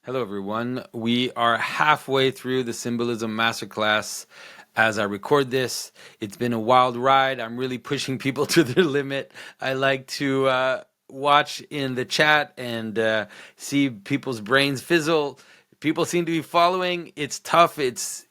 Hello, everyone. We are halfway through the Symbolism Masterclass as I record this. It's been a wild ride. I'm really pushing people to their limit. I like to watch in the chat and see people's brains fizzle. People seem to be following. It's tough,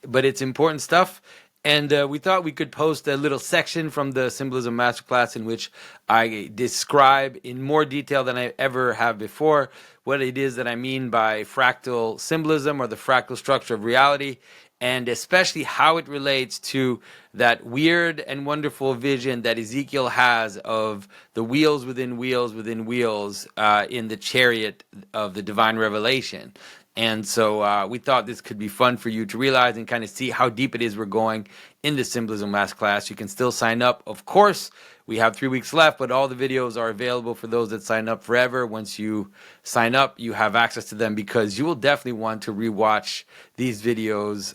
but it's important stuff. And we thought we could post a little section from the Symbolism Masterclass in which I describe in more detail than I ever have before what it is that I mean by fractal symbolism or the fractal structure of reality, and especially how it relates to that weird and wonderful vision that Ezekiel has of the wheels within wheels within wheels in the chariot of the divine revelation. And so we thought this could be fun for you to realize and kind of see how deep it is we're going in the Symbolism Masterclass. You can still sign up. Of course, we have 3 weeks left, but all the videos are available for those that sign up forever. Once you sign up, you have access to them because you will definitely want to rewatch these videos.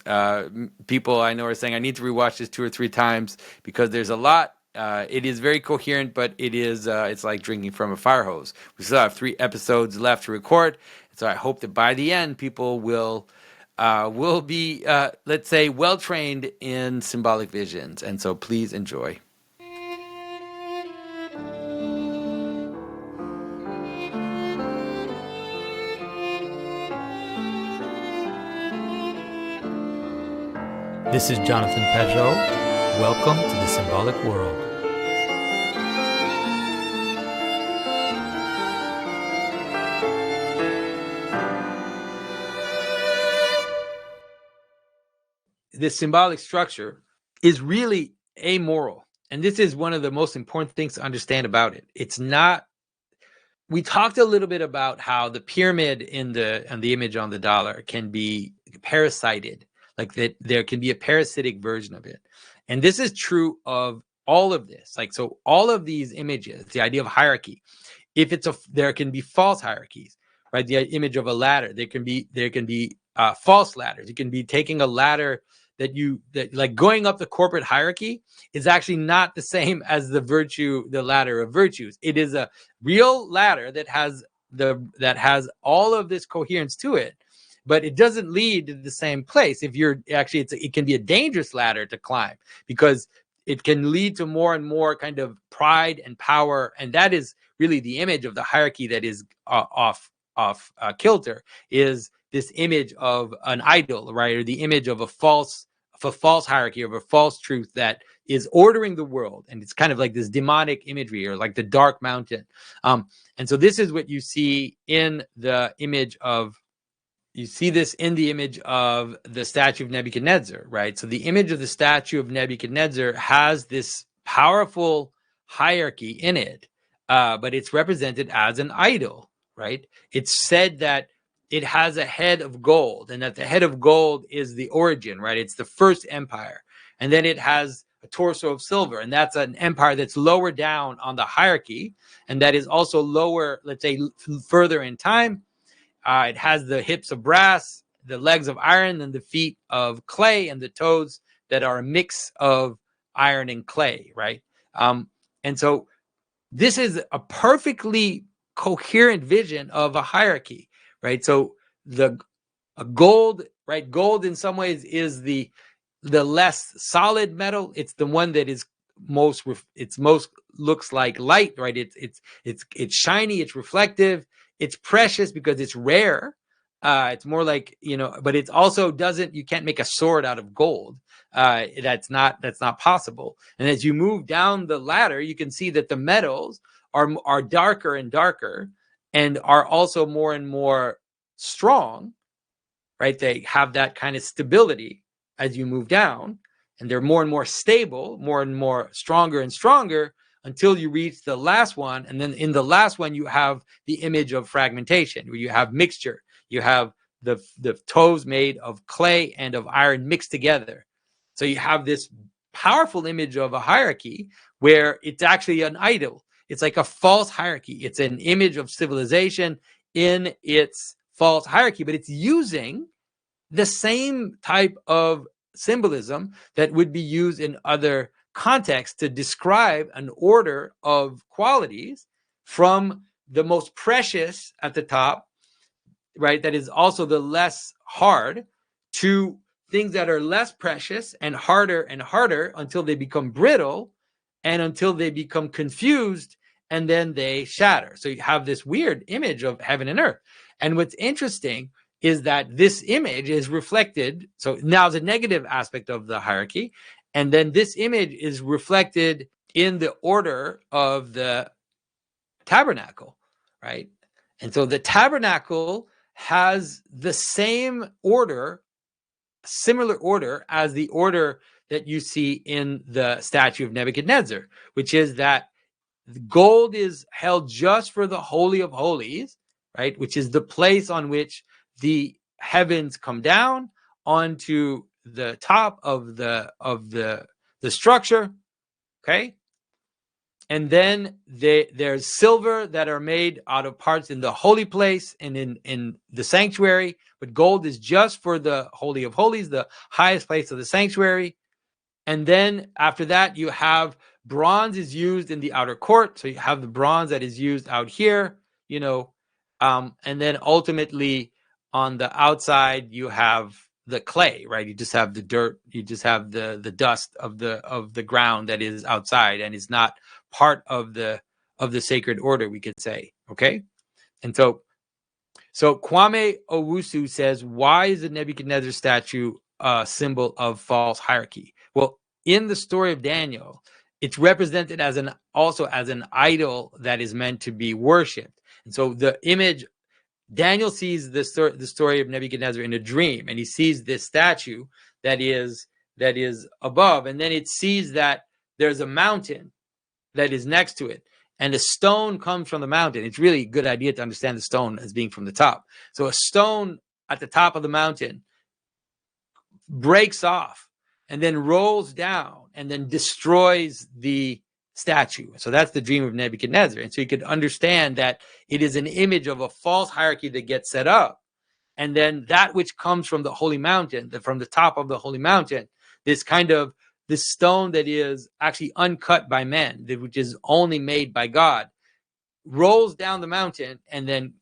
People I know are saying, I need to rewatch this 2 or 3 times because there's a lot. It is very coherent, but it's like drinking from a fire hose. We still have 3 episodes left to record. So I hope that by the end, people will be, let's say, well-trained in symbolic visions. And so please enjoy. This is Jonathan Pedro. Welcome to the Symbolic World. This symbolic structure is really amoral. And this is one of the most important things to understand about it. It's not, we talked a little bit about how the pyramid in the image on the dollar can be parasited, like that there can be a parasitic version of it. And this is true of all of this. Like, so all of these images, the idea of hierarchy, there can be false hierarchies, right? The image of a ladder, there can be false ladders. You can be taking a ladder that like going up the corporate hierarchy is actually not the same as the ladder of virtues. It is a real ladder that has all of this coherence to it, but it doesn't lead to the same place. If you're actually, it can be a dangerous ladder to climb because it can lead to more and more kind of pride and power, and that is really the image of the hierarchy that is off kilter. Is this image of an idol, right, or the image of a false hierarchy, of a false truth that is ordering the world, and it's kind of like this demonic imagery, or like the dark mountain. And so this is what you see in the image of. You see this in the image of the statue of Nebuchadnezzar, right? So the image of the statue of Nebuchadnezzar has this powerful hierarchy in it, but it's represented as an idol, right? It's said that it has a head of gold, and that the head of gold is the origin, right? It's the first empire. And then it has a torso of silver, and that's an empire that's lower down on the hierarchy, and that is also lower, let's say, further in time. It has the hips of brass, the legs of iron, and the feet of clay, and the toes that are a mix of iron and clay, right? And so this is a perfectly coherent vision of a hierarchy, right? So gold, right? Gold in some ways is the less solid metal. It's the one that is most looks like light, right? It's shiny, it's reflective, it's precious because it's rare. It's more like, but it's also you can't make a sword out of gold. That's not possible. And as you move down the ladder, you can see that the metals are darker and darker, and are also more and more strong, right? They have that kind of stability as you move down, and they're more and more stable, more and more stronger and stronger, until you reach the last one. And then in the last one, you have the image of fragmentation, where you have mixture. You have the toes made of clay and of iron mixed together. So you have this powerful image of a hierarchy where it's actually an idol. It's like a false hierarchy. It's an image of civilization in its false hierarchy, but it's using the same type of symbolism that would be used in other contexts to describe an order of qualities, from the most precious at the top right, that is also the less hard, to things that are less precious and harder until they become brittle and until they become confused, and then they shatter. So you have this weird image of heaven and earth. And what's interesting is that this image is reflected. So now the negative aspect of the hierarchy. And then this image is reflected in the order of the tabernacle, right? And so the tabernacle has the same order, similar order as the order that you see in the statue of Nebuchadnezzar, which is that gold is held just for the Holy of Holies, right? Which is the place on which the heavens come down onto the top of the structure, okay? And then there's silver that are made out of parts in the holy place and in the sanctuary, but gold is just for the Holy of Holies, the highest place of the sanctuary. And then after that, you have bronze is used in the outer court. So you have the bronze that is used out here, and then ultimately on the outside, you have the clay, right? You just have the dirt, you just have the dust of the ground that is outside and is not part of the sacred order, we could say. Okay. And so Kwame Owusu says, why is the Nebuchadnezzar statue a symbol of false hierarchy? Well, in the story of Daniel, it's represented as an idol that is meant to be worshipped. And so the image, Daniel sees the story of Nebuchadnezzar in a dream, and he sees this statue that is above, and then it sees that there's a mountain that is next to it, and a stone comes from the mountain. It's really a good idea to understand the stone as being from the top. So a stone at the top of the mountain breaks off and then rolls down and then destroys the statue. So that's the dream of Nebuchadnezzar. And so you could understand that it is an image of a false hierarchy that gets set up. And then that which comes from the holy mountain, from the top of the holy mountain, this stone that is actually uncut by men, which is only made by God, rolls down the mountain and then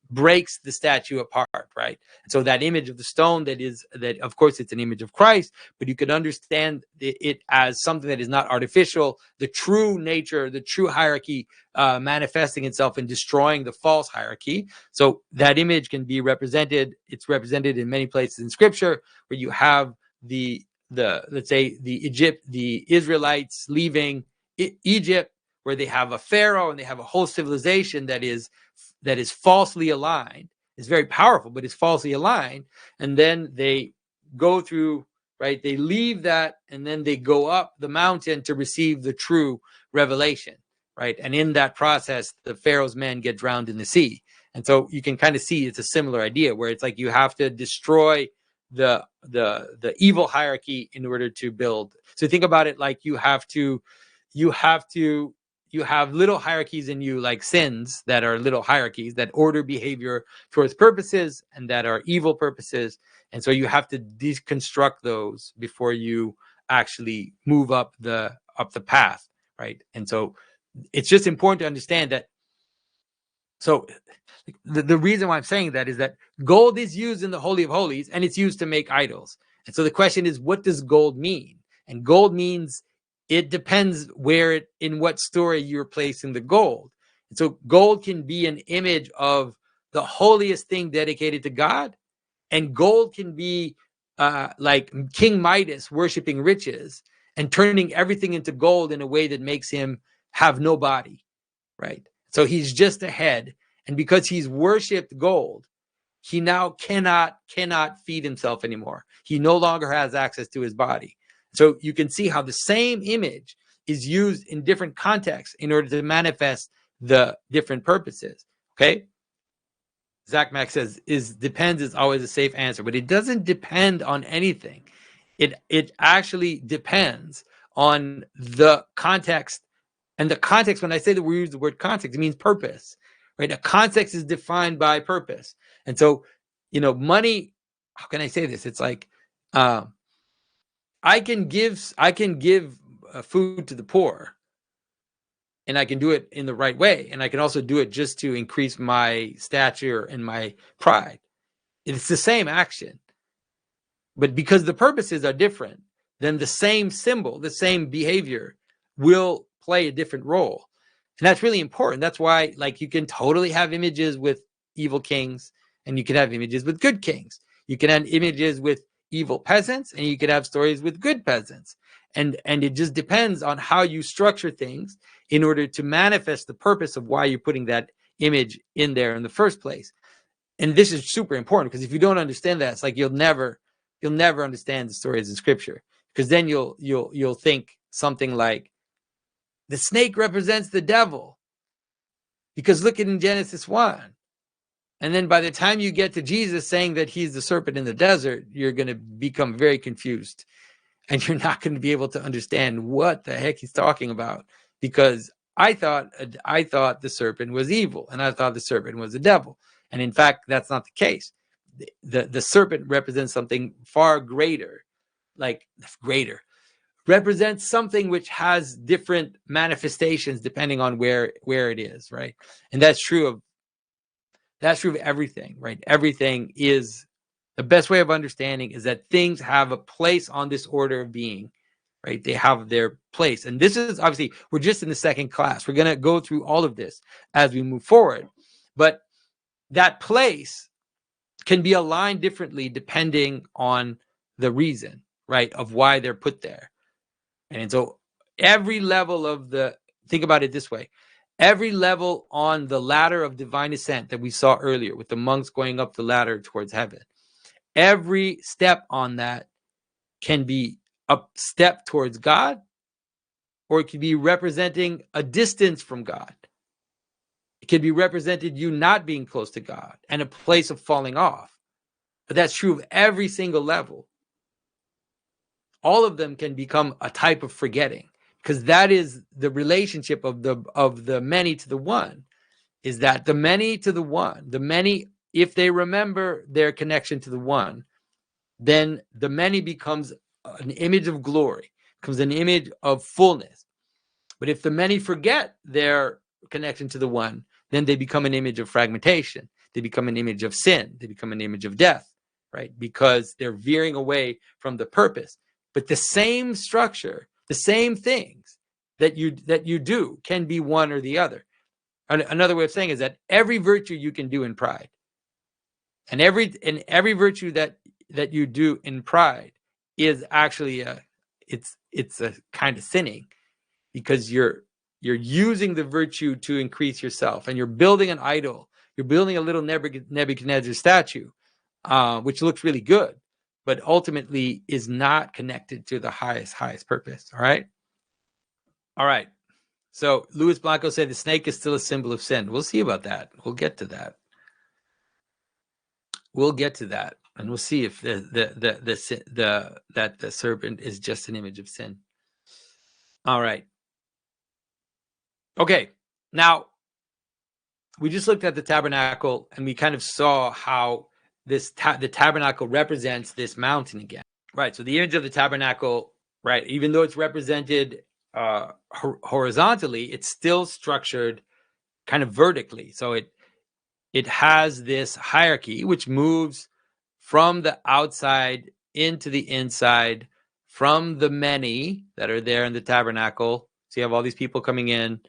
breaks the statue apart, right? So that image of the stone that of course it's an image of Christ, but you could understand it as something that is not artificial, the true nature, the true hierarchy manifesting itself and destroying the false hierarchy. So that image can be represented, it's represented in many places in scripture, where you have let's say the Israelites leaving Egypt, where they have a pharaoh and they have a whole civilization that is falsely aligned. It's very powerful, but it's falsely aligned. And then they go through, right? They leave that, and then they go up the mountain to receive the true revelation, right? And in that process, the Pharaoh's men get drowned in the sea. And so you can kind of see it's a similar idea, where it's like you have to destroy the evil hierarchy in order to build. So think about it like you have little hierarchies in you, like sins that are little hierarchies that order behavior towards purposes and that are evil purposes. And so you have to deconstruct those before you actually move up the path, right? And so it's just important to understand that. So the reason why I'm saying that is that gold is used in the Holy of Holies, and it's used to make idols. And so the question is, what does gold mean? And gold means, it depends in what story you're placing the gold. And so gold can be an image of the holiest thing dedicated to God. And gold can be like King Midas worshiping riches and turning everything into gold in a way that makes him have no body, right? So he's just a head. And because he's worshipped gold, he now cannot feed himself anymore. He no longer has access to his body. So you can see how the same image is used in different contexts in order to manifest the different purposes. Okay. Zach Mack says, depends is always a safe answer, but it doesn't depend on anything. It actually depends on the context. And the context, when I say that we use the word context, it means purpose, right? A context is defined by purpose. And so, money, how can I say this? It's like, I can give food to the poor, and I can do it in the right way. And I can also do it just to increase my stature and my pride. It's the same action, but because the purposes are different, then the same symbol, the same behavior will play a different role. And that's really important. That's why, like, you can totally have images with evil kings, and you can have images with good kings. You can have images with evil peasants, and you can have stories with good peasants. And it just depends on how you structure things in order to manifest the purpose of why you're putting that image in there in the first place. And this is super important, because if you don't understand that, it's like you'll never understand the stories in scripture, because then you'll think something like, the snake represents the devil, because look at in Genesis 1. And then by the time you get to Jesus saying that he's the serpent in the desert, you're going to become very confused, and you're not going to be able to understand what the heck he's talking about, because I thought the serpent was evil, and I thought the serpent was the devil. And in fact, that's not the case. The serpent represents something far greater, represents something which has different manifestations depending on where it is, right? And that's true of everything, right? Everything is, the best way of understanding is that things have a place on this order of being, right? They have their place. And this is obviously, we're just in the second class. We're going to go through all of this as we move forward. But that place can be aligned differently depending on the reason, right, of why they're put there. And so every level of think about it this way, every level on the ladder of divine ascent that we saw earlier with the monks going up the ladder towards heaven, every step on that can be a step towards God, or it could be representing a distance from God. It could be represented you not being close to God and a place of falling off. But that's true of every single level. All of them can become a type of forgetting, because that is the relationship of the many to the one, is that the many to the one, the many, if they remember their connection to the one, then the many becomes an image of glory, becomes an image of fullness. But if the many forget their connection to the one, then they become an image of fragmentation. They become an image of sin. They become an image of death, right? Because they're veering away from the purpose. But the same structure, the same things that you do can be one or the other. Another way of saying is that every virtue you can do in pride, and every virtue that you do in pride is actually it's a kind of sinning, because you're using the virtue to increase yourself, and you're building an idol. You're building a little Nebuchadnezzar statue, which looks really good, but ultimately is not connected to the highest purpose. All right. So Luis Blanco said the snake is still a symbol of sin. We'll see about that. We'll get to that. And we'll see if that the serpent is just an image of sin. All right. Okay. Now, we just looked at the tabernacle, and we kind of saw how the tabernacle represents this mountain again. Right. So the image of the tabernacle, right, even though it's represented horizontally, it's still structured kind of vertically. So it has this hierarchy which moves from the outside into the inside, from the many that are there in the tabernacle. So you have all these people coming in,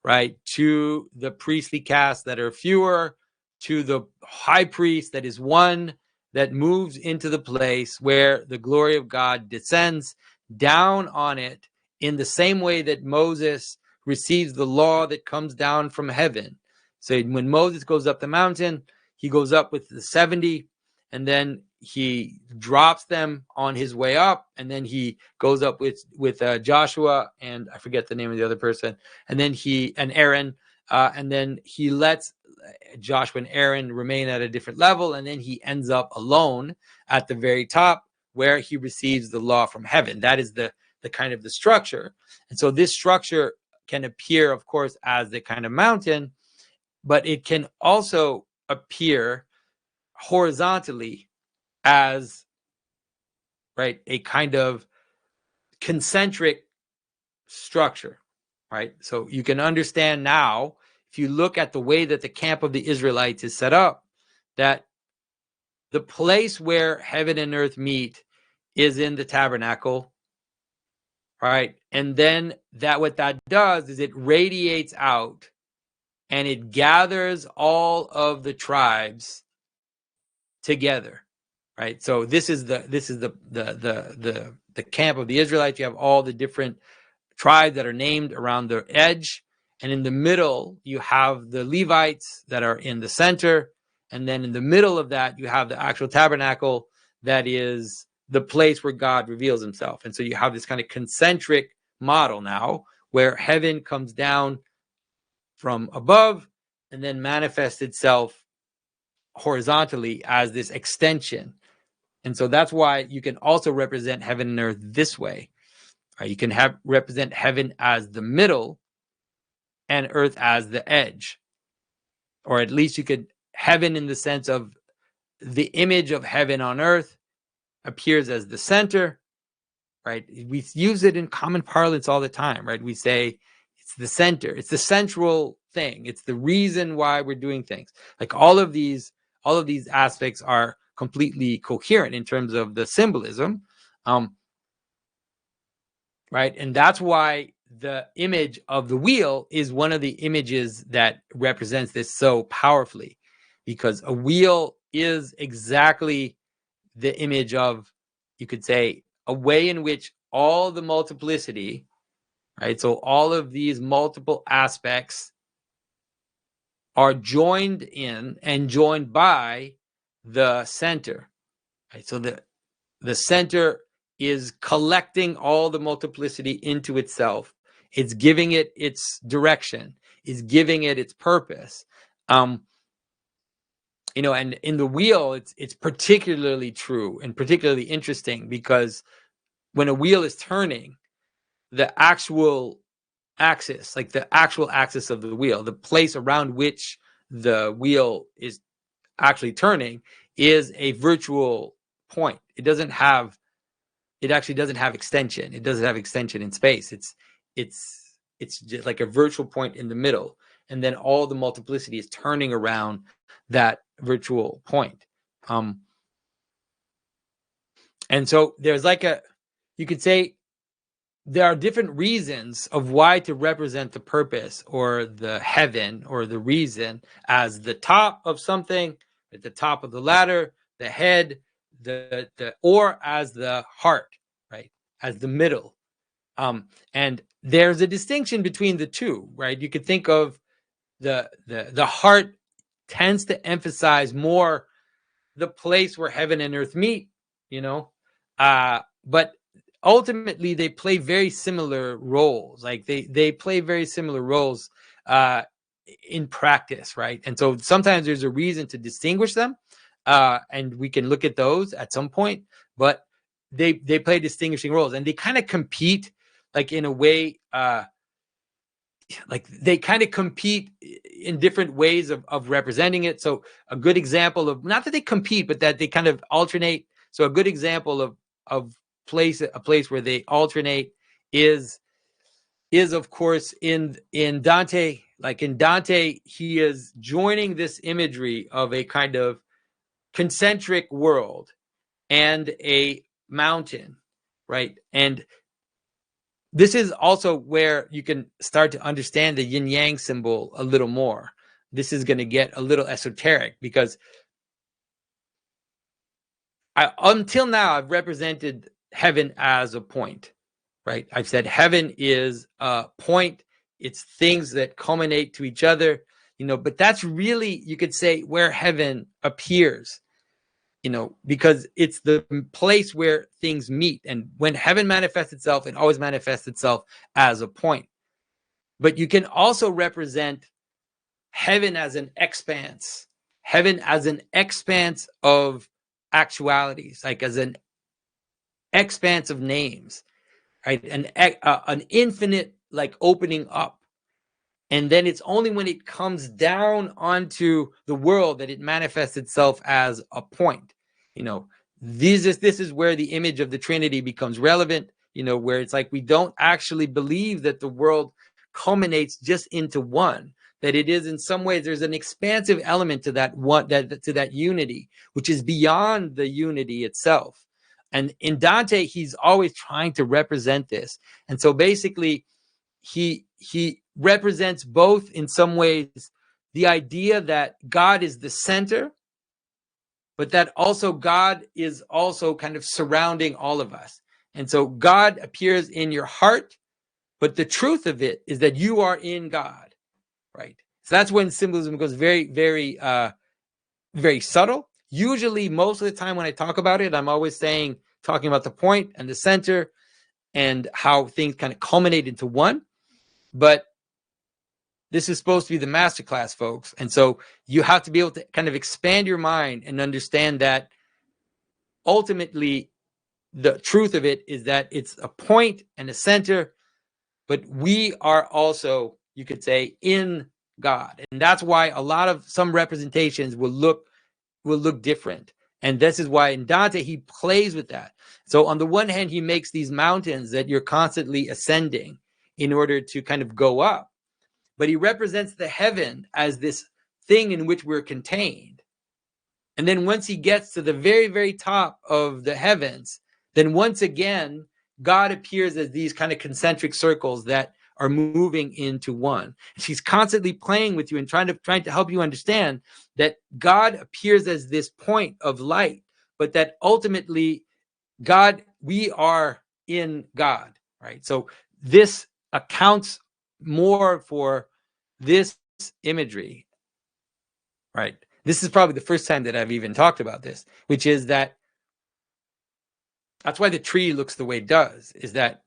right, to the priestly caste that are fewer, to the high priest that is one, that moves into the place where the glory of God descends down on it, in the same way that Moses receives the law that comes down from heaven. So when Moses goes up the mountain, he goes up with the 70, and then he drops them on his way up, and then he goes up with Joshua, and I forget the name of the other person, and then Aaron, and then he lets Joshua and Aaron remain at a different level, and then he ends up alone at the very top, where he receives the law from heaven. That is the kind of the structure. And so this structure can appear, of course, as the kind of mountain, but it can also appear horizontally as, right, a kind of concentric structure, right? So you can understand now, if you look at the way that the camp of the Israelites is set up, that the place where heaven and earth meet is in the tabernacle, right? And then what that does is it radiates out and it gathers all of the tribes together, right? So this is the camp of the Israelites. You have all the different tribes that are named around the edge, and in the middle you have the Levites that are in the center, and then in the middle of that you have the actual tabernacle that is the place where God reveals himself. And so you have this kind of concentric model now where heaven comes down from above and then manifests itself horizontally as this extension. And so that's why you can also represent heaven and earth this way. Right? You can represent heaven as the middle and earth as the edge. Or at least you could, heaven in the sense of the image of heaven on earth appears as the center, right? We use it in common parlance all the time, right? We say it's the center, it's the central thing, it's the reason why we're doing things. Like all of these aspects are completely coherent in terms of the symbolism, right? And that's why the image of the wheel is one of the images that represents this so powerfully, because a wheel is exactly the image of, you could say, a way in which all the multiplicity, right? So all of these multiple aspects are joined in and joined by the center, right? So the center is collecting all the multiplicity into itself. It's giving it its direction, is giving it its purpose. And in the wheel, it's particularly true and particularly interesting, because when a wheel is turning, the actual axis, like the actual axis of the wheel, the place around which the wheel is actually turning, is a virtual point. It actually doesn't have extension. It doesn't have extension in space. It's just like a virtual point in the middle, and then all the multiplicity is turning around that virtual point. And so there's you could say there are different reasons of why to represent the purpose or the heaven or the reason as the top of something, at the top of the ladder, the head, or as the heart, right? As the middle. And there's a distinction between the two, right? You could think of the heart tends to emphasize more the place where heaven and earth meet, but ultimately they play very similar roles. Like they play very similar roles in practice, right? And so sometimes there's a reason to distinguish them, and we can look at those at some point, but they play distinguishing roles, and they kind of compete, like in a way, like they kind of compete in different ways of representing it. So a good example of, not that they compete, but that they kind of alternate. So a good example of a place where they alternate is of course in Dante. Like in Dante, he is joining this imagery of a kind of concentric world and a mountain, right? And this is also where you can start to understand the yin yang symbol a little more. This is going to get a little esoteric, because until now I've represented heaven as a point, right? I've said heaven is a point. It's things that culminate to each other, but that's really, you could say, where heaven appears, because it's the place where things meet. And when heaven manifests itself, it always manifests itself as a point. But you can also represent heaven as an expanse, of actualities, like as an expanse of names, right? An infinite, like, opening up. And then it's only when it comes down onto the world that it manifests itself as a point. This is where the image of the Trinity becomes relevant, where it's like we don't actually believe that the world culminates just into one, that it is in some ways there's an expansive element to that to that unity, which is beyond the unity itself. And in Dante, he's always trying to represent this. And so basically, he represents both in some ways the idea that God is the center, but that also God is also kind of surrounding all of us. And so God appears in your heart, but the truth of it is that you are in God, right? So that's when symbolism goes very, very, very subtle. Usually, most of the time when I talk about it, I'm always talking about the point and the center and how things kind of culminate into one. But this is supposed to be the masterclass, folks. And so you have to be able to kind of expand your mind and understand that ultimately the truth of it is that it's a point and a center, but we are also, you could say, in God. And that's why some representations will look different. And this is why in Dante, he plays with that. So on the one hand, he makes these mountains that you're constantly ascending in order to kind of go up. But he represents the heaven as this thing in which we're contained. And then once he gets to the very, very top of the heavens, then once again, God appears as these kind of concentric circles that are moving into one. She's constantly playing with you and trying to help you understand that God appears as this point of light, but that ultimately we are in God, right? So this accounts more for this imagery, right? This is probably the first time that I've even talked about this, which is that's why the tree looks the way it does, is that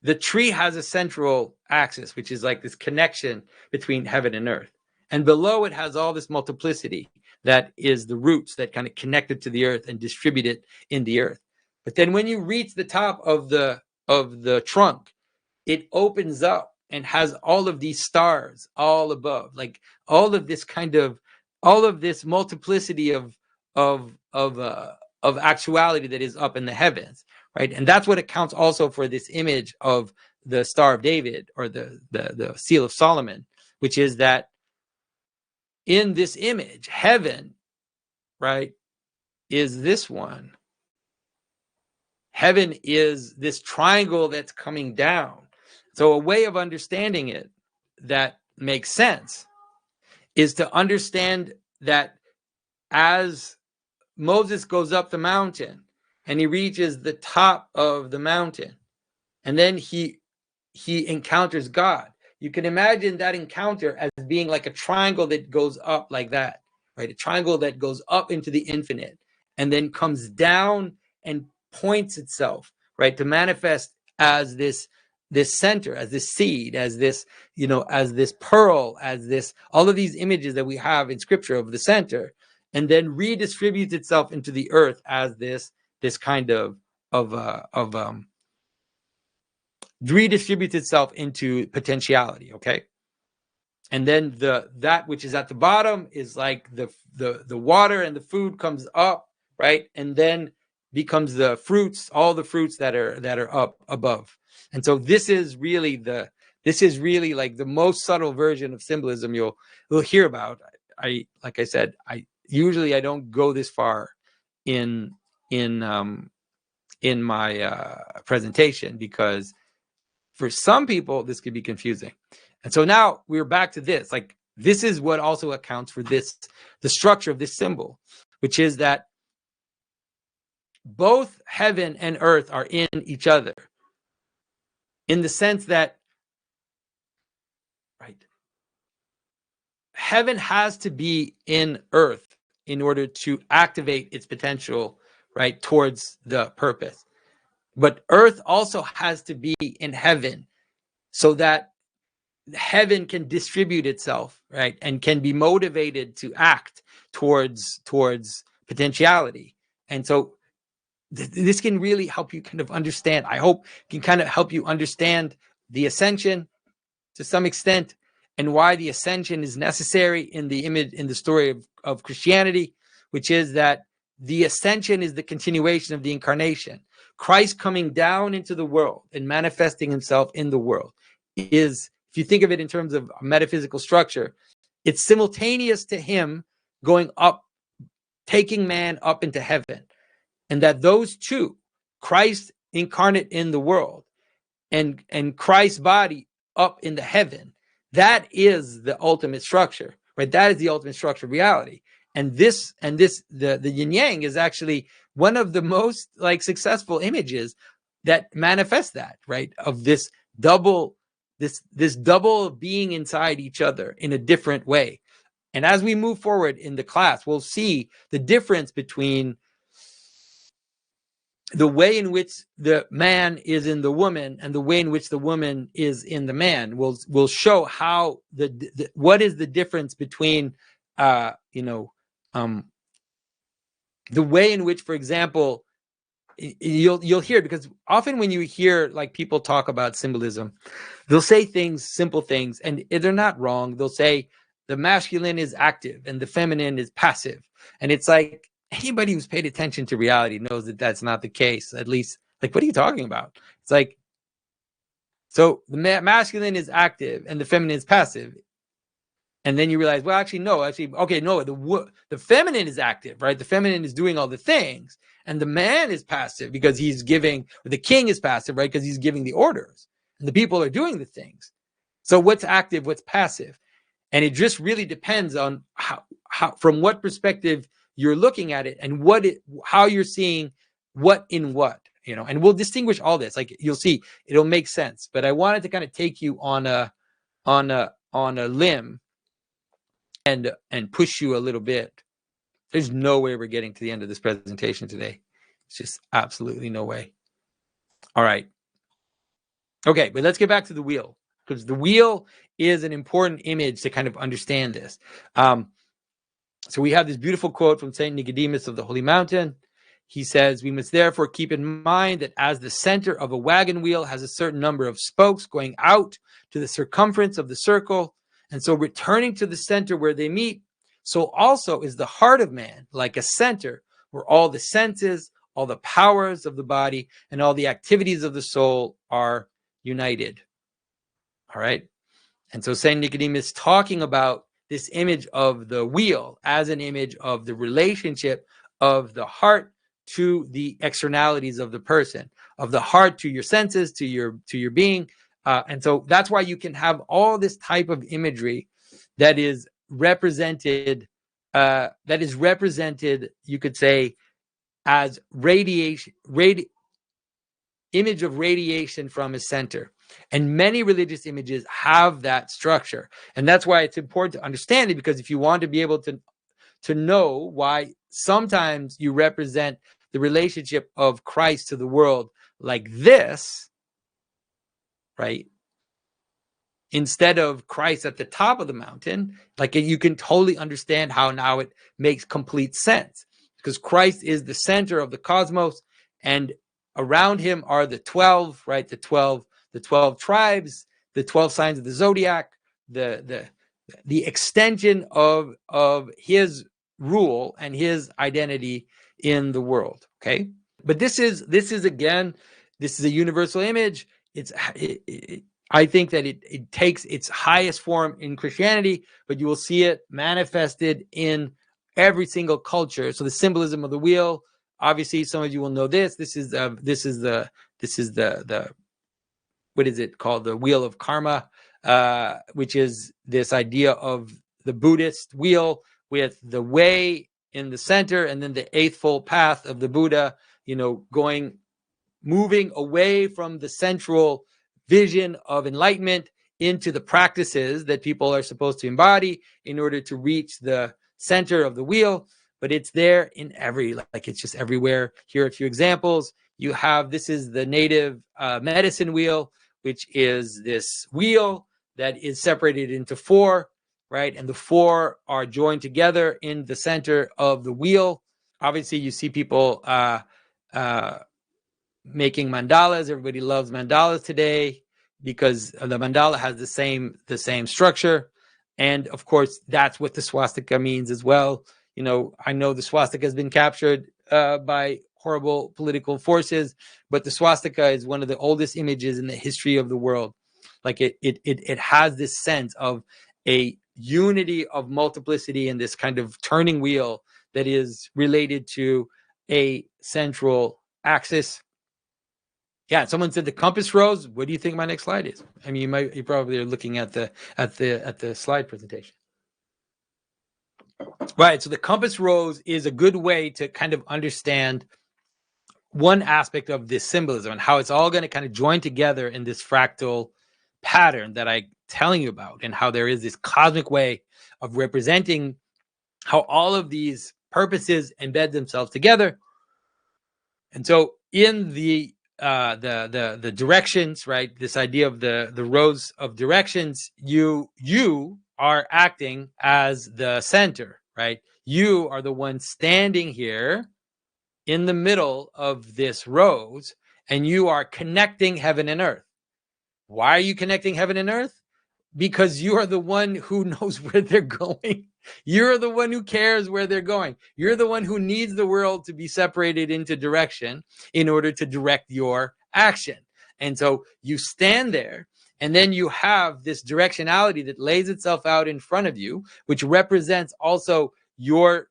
the tree has a central axis, which is like this connection between heaven and earth. And below it has all this multiplicity that is the roots that kind of connect it to the earth and distribute it in the earth. But then when you reach the top of the trunk, it opens up and has all of these stars all above, like all of this multiplicity of actuality that is up in the heavens, right? And that's what accounts also for this image of the Star of David or the Seal of Solomon, which is that in this image, heaven, right, is this one. Heaven is this triangle that's coming down. So a way of understanding it that makes sense is to understand that as Moses goes up the mountain and he reaches the top of the mountain, and then he encounters God. You can imagine that encounter as being like a triangle that goes up like that, right? A triangle that goes up into the infinite and then comes down and points itself, right, to manifest as this center, as this seed, as this, as this pearl, as this, all of these images that we have in scripture of the center, and then redistributes itself into the earth as this kind of redistributes itself into potentiality. Okay. And then that which is at the bottom is like the water and the food comes up, right? And then becomes the fruits, all the fruits that are up above. And so this is really like the most subtle version of symbolism you'll hear about. Like I said, I usually don't go this far in my presentation, because for some people this could be confusing. And so now we're back to this. Like, this is what also accounts for the structure of this symbol, which is that both heaven and earth are in each other, in the sense that, right, heaven has to be in earth in order to activate its potential, right, towards the purpose. But earth also has to be in heaven so that heaven can distribute itself, right, and can be motivated to act towards potentiality. And so this can really help you kind of understand. I hope can kind of help you understand the ascension to some extent, and why the ascension is necessary in the image, in the story of Christianity, which is that the ascension is the continuation of the incarnation. Christ coming down into the world and manifesting himself in the world is if you think of it in terms of metaphysical structure, it's simultaneous to him going up, taking man up into heaven. And that those two, Christ incarnate in the world and Christ's body up in the heaven, that is the ultimate structure, right? That is the ultimate structure of reality. And the yin yang is actually one of the most like successful images that manifest that, right? Of this double being inside each other in a different way. And as we move forward in the class, we'll see the difference between the way in which the man is in the woman and the way in which the woman is in the man. Will show how what is the difference between the way in which, for example, you'll hear, because often when you hear like people talk about symbolism, they'll say things, simple things, and they're not wrong. They'll say the masculine is active and the feminine is passive, and it's like, anybody who's paid attention to reality knows that that's not the case. At least, like, what are you talking about? It's like, so the masculine is active and the feminine is passive. And then you realize, well, the feminine is active, right? The feminine is doing all the things. And the man is passive because he's giving, or the king is passive, right? Because he's giving the orders. And the people are doing the things. So what's active, what's passive? And it just really depends on how from what perspective you're looking at it and how you're seeing what in what, and we'll distinguish all this. Like, you'll see, it'll make sense. But I wanted to kind of take you on a limb and push you a little bit. There's no way we're getting to the end of this presentation today. It's just absolutely no way. All right. Okay, but let's get back to the wheel, because the wheel is an important image to kind of understand this. So we have this beautiful quote from Saint Nicodemus of the Holy Mountain. He says, "We must therefore keep in mind that as the center of a wagon wheel has a certain number of spokes going out to the circumference of the circle, and so returning to the center where they meet, so also is the heart of man like a center where all the senses, all the powers of the body, and all the activities of the soul are united." All right. And so Saint Nicodemus talking about this image of the wheel as an image of the relationship of the heart to the externalities of the person, of the heart to your senses, to your being. And so that's why you can have all this type of imagery that is represented, you could say, as image of radiation from a center. And many religious images have that structure. And that's why it's important to understand it, because if you want to be able to know why sometimes you represent the relationship of Christ to the world like this, right? Instead of Christ at the top of the mountain, like, you can totally understand how now it makes complete sense, because Christ is the center of the cosmos, and around him are the 12, right? The 12 tribes, the 12 signs of the zodiac, the extension of his rule and his identity in the world. Okay, but this is a universal image. I think that it takes its highest form in Christianity, but you will see it manifested in every single culture. So the symbolism of the wheel, obviously, some of you will know this. This is the what is it called? The wheel of karma, which is this idea of the Buddhist wheel with the way in the center, and then the eightfold path of the Buddha, moving away from the central vision of enlightenment into the practices that people are supposed to embody in order to reach the center of the wheel. But it's there in it's just everywhere. Here are a few examples. This is the native medicine wheel, which is this wheel that is separated into four, right? And the four are joined together in the center of the wheel. Obviously, you see people making mandalas. Everybody loves mandalas today because the mandala has the same structure. And of course, that's what the swastika means as well. I know the swastika has been captured by horrible political forces, but the swastika is one of the oldest images in the history of the world. Like it has this sense of a unity of multiplicity and this kind of turning wheel that is related to a central axis. Yeah, someone said the compass rose. What do you think my next slide is? I mean, you probably are looking at the slide presentation. Right. So the compass rose is a good way to kind of understand one aspect of this symbolism and how it's all going to kind of join together in this fractal pattern that I'm telling you about, and how there is this cosmic way of representing how all of these purposes embed themselves together. And so in the directions, right, this idea of the rows of directions, you are acting as the center, right? You are the one standing here in the middle of this rows, and you are connecting heaven and earth. Why are you connecting heaven and earth? Because you are the one who knows where they're going. You're the one who cares where they're going. You're the one who needs the world to be separated into direction in order to direct your action. And so you stand there, and then you have this directionality that lays itself out in front of you, which represents also your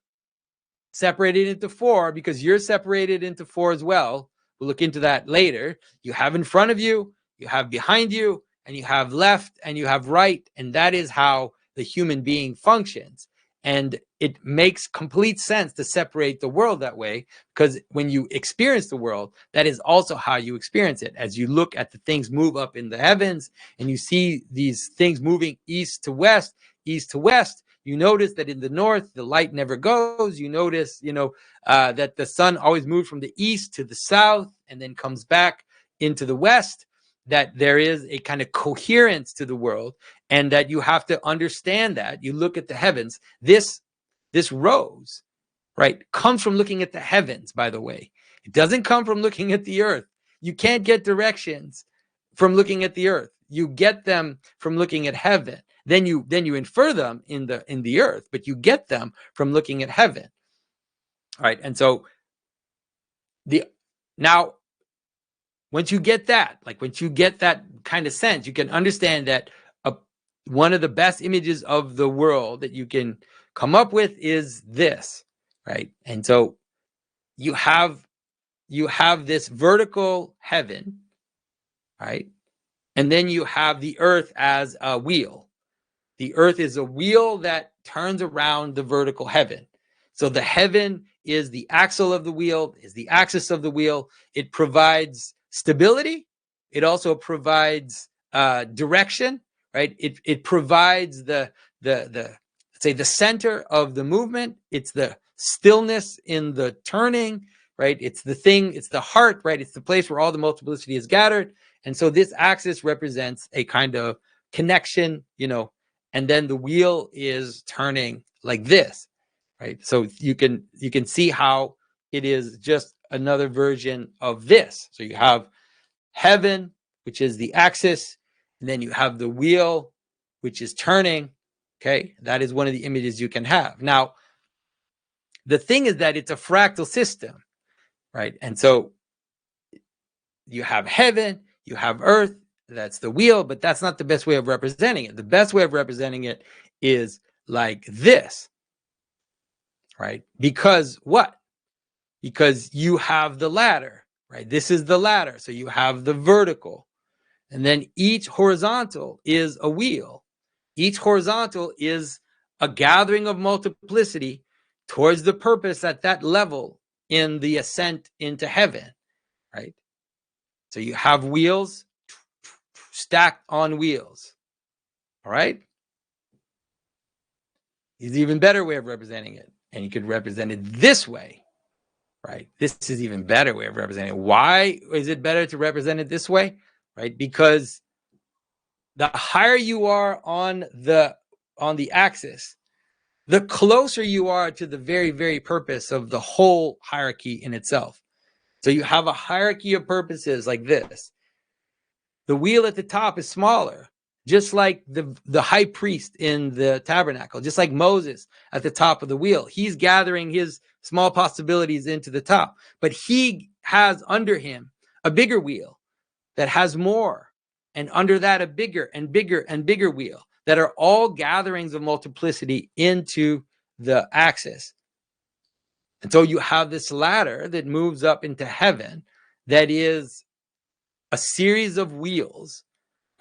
separated into four, because you're separated into four as well. We'll look into that later. You have in front of you, you have behind you, and you have left, and you have right. And that is how the human being functions. And it makes complete sense to separate the world that way, because when you experience the world, that is also how you experience it. As you look at the things move up in the heavens, and you see these things moving east to west, you notice that in the north, the light never goes. You notice, that the sun always moves from the east to the south and then comes back into the west, that there is a kind of coherence to the world, and that you have to understand that. You look at the heavens. This rose, right, comes from looking at the heavens, by the way. It doesn't come from looking at the earth. You can't get directions from looking at the earth. You get them from looking at heaven. Then you infer them in the earth, but you get them from looking at heaven. All right. And so now once you get that kind of sense, you can understand that one of the best images of the world that you can come up with is this, right? And so you have this vertical heaven, right? And then you have the earth as a wheel. The earth is a wheel that turns around the vertical heaven. So the heaven is the axle of the wheel, is the axis of the wheel. It provides stability. It also provides direction, right? It provides the let's say the center of the movement. It's the stillness in the turning, right? It's the heart, right? It's the place where all the multiplicity is gathered. And so this axis represents a kind of connection, and then the wheel is turning like this, right? So you can see how it is just another version of this. So you have heaven, which is the axis, and then you have the wheel, which is turning. Okay, that is one of the images you can have. Now, the thing is that it's a fractal system, right? And so you have heaven, you have earth, that's the wheel, but that's not the best way of representing it. The best way of representing it is like this, right? Because what? Because you have the ladder, right? This is the ladder. So you have the vertical, and then each horizontal is a wheel. Each horizontal is a gathering of multiplicity towards the purpose at that level in the ascent into heaven, right? So you have wheels stacked on wheels. All right. Is an even better way of representing it. And you could represent it this way, right? This is even better way of representing it. Why is it better to represent it this way? Right? Because the higher you are on the axis, the closer you are to the very, very purpose of the whole hierarchy in itself. So you have a hierarchy of purposes like this. The wheel at the top is smaller, just like the high priest in the tabernacle, just like Moses at the top of the wheel. He's gathering his small possibilities into the top, but he has under him a bigger wheel that has more, and under that a bigger and bigger and bigger wheel that are all gatherings of multiplicity into the axis. And so you have this ladder that moves up into heaven that is a series of wheels,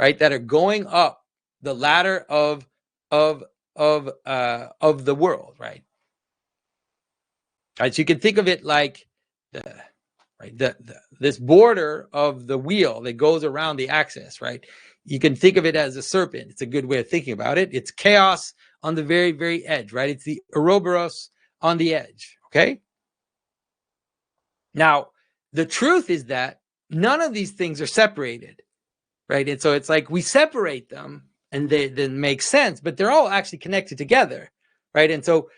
right, that are going up the ladder of the world, right? Right, so you can think of it like this border of the wheel that goes around the axis, right? You can think of it as a serpent. It's a good way of thinking about it. It's chaos on the very, very edge, right? It's the Ouroboros on the edge, okay? Now, the truth is that none of these things are separated, right? And so it's like we separate them and they then make sense, but they're all actually connected together, right? And so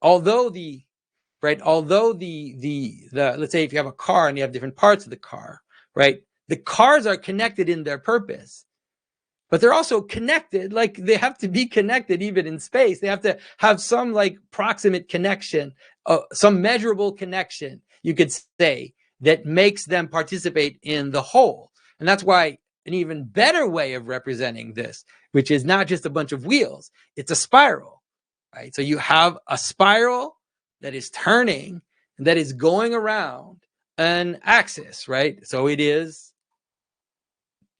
although the let's say if you have a car and you have different parts of the car, right? The cars are connected in their purpose, but they're also connected, like they have to be connected even in space. They have to have some like proximate connection, some measurable connection, you could say, that makes them participate in the whole. And that's why an even better way of representing this, which is not just a bunch of wheels, it's a spiral, right? So you have a spiral that is turning, that is going around an axis, right? So it is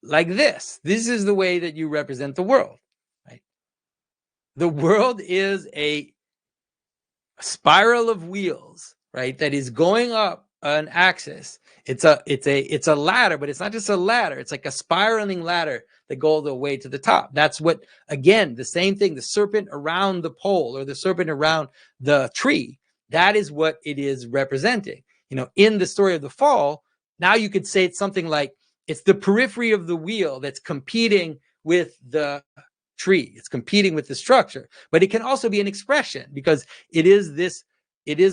like this. This is the way that you represent the world, right? The world is a spiral of wheels, right? That is going up an axis. It's a ladder, but it's not just a ladder. It's like a spiraling ladder that goes the way to the top. That's what, again, the same thing, the serpent around the pole or the serpent around the tree. That is what it is representing. You know, in the story of the fall, now you could say it's something like it's the periphery of the wheel that's competing with the tree. It's competing with the structure, but it can also be an expression because it is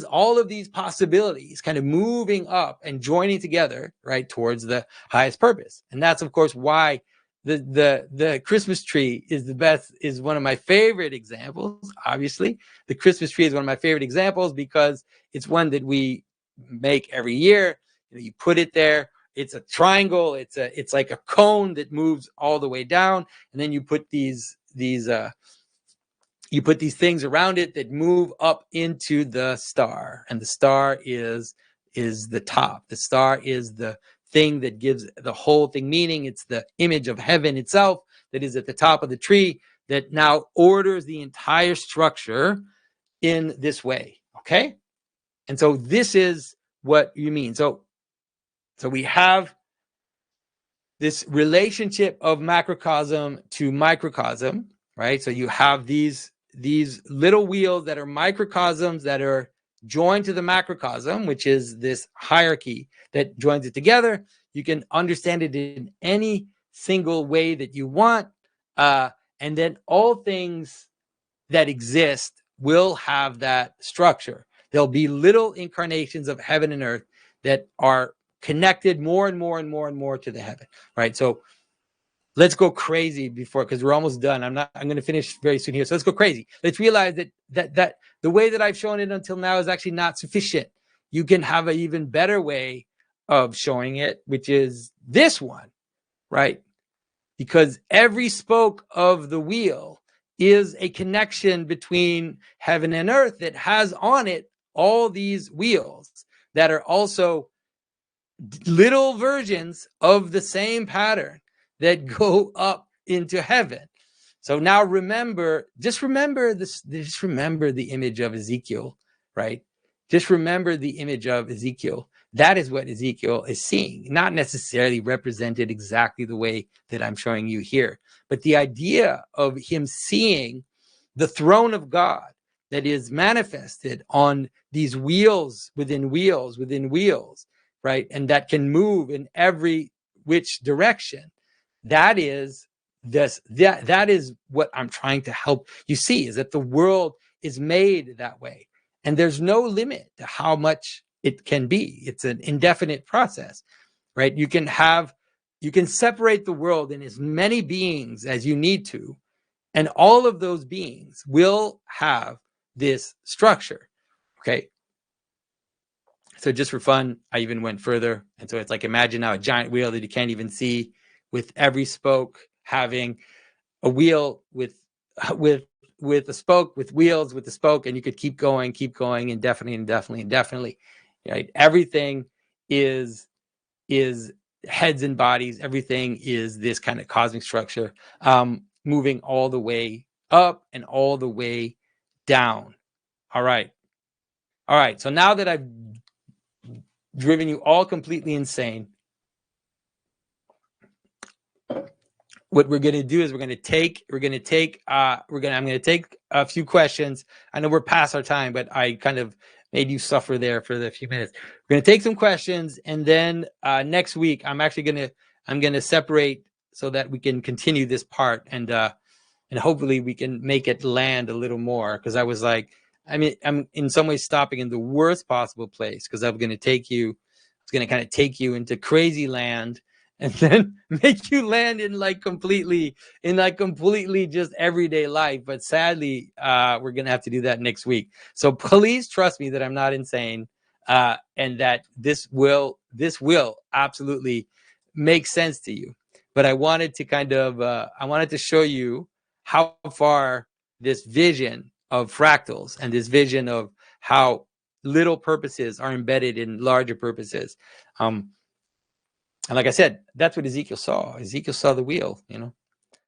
all of these possibilities kind of moving up and joining together, right, towards the highest purpose. And that's, of course, why the Christmas tree is the best, is one of my favorite examples. Obviously, the Christmas tree is one of my favorite examples because it's one that we make every year. You put it there. It's a triangle. It's like a cone that moves all the way down, and then you put these things around it that move up into the star, and the star is the top. The star is the thing that gives the whole thing meaning. It's the image of heaven itself that is at the top of the tree that now orders the entire structure in this way. Okay, and so this is what you mean. So we have this relationship of macrocosm to microcosm, right? So you have these little wheels that are microcosms that are joined to the macrocosm, which is this hierarchy that joins it together. You can understand it in any single way that you want. And then all things that exist will have that structure. There'll be little incarnations of heaven and earth that are connected more and more and more and more to the heaven, right? So let's go crazy because we're almost done. I'm going to finish very soon here. So let's go crazy. Let's realize that the way that I've shown it until now is actually not sufficient. You can have an even better way of showing it, which is this one, right? Because every spoke of the wheel is a connection between heaven and earth that has on it all these wheels that are also little versions of the same pattern that go up into heaven. So now just remember the image of Ezekiel, right? Just remember the image of Ezekiel. That is what Ezekiel is seeing, not necessarily represented exactly the way that I'm showing you here, but the idea of him seeing the throne of God that is manifested on these wheels within wheels within wheels, right? And that can move in every which direction. That is what I'm trying to help you see, is that the world is made that way. And there's no limit to how much it can be. It's an indefinite process, right? You can separate the world in as many beings as you need to, and all of those beings will have this structure, okay? So just for fun, I even went further. And so it's like, imagine now a giant wheel that you can't even see with every spoke having a wheel with a spoke, with wheels, with the spoke, and you could keep going indefinitely. Right? Everything is heads and bodies. Everything is this kind of cosmic structure, moving all the way up and all the way down. All right. So now that I've driven you all completely insane, what we're going to do is I'm going to take a few questions. I know we're past our time, but I kind of made you suffer there for the few minutes. We're going to take some questions, and then next week I'm going to separate so that we can continue this part, and hopefully we can make it land a little more, because I was like, I'm in some ways stopping in the worst possible place, because I'm going to take you into crazy land, and then make you land in completely just everyday life. But sadly, we're gonna have to do that next week. So please trust me that I'm not insane, and that this will absolutely make sense to you. But I wanted to show you how far this vision of fractals and this vision of how little purposes are embedded in larger purposes. And like I said, that's what Ezekiel saw. Ezekiel saw the wheel,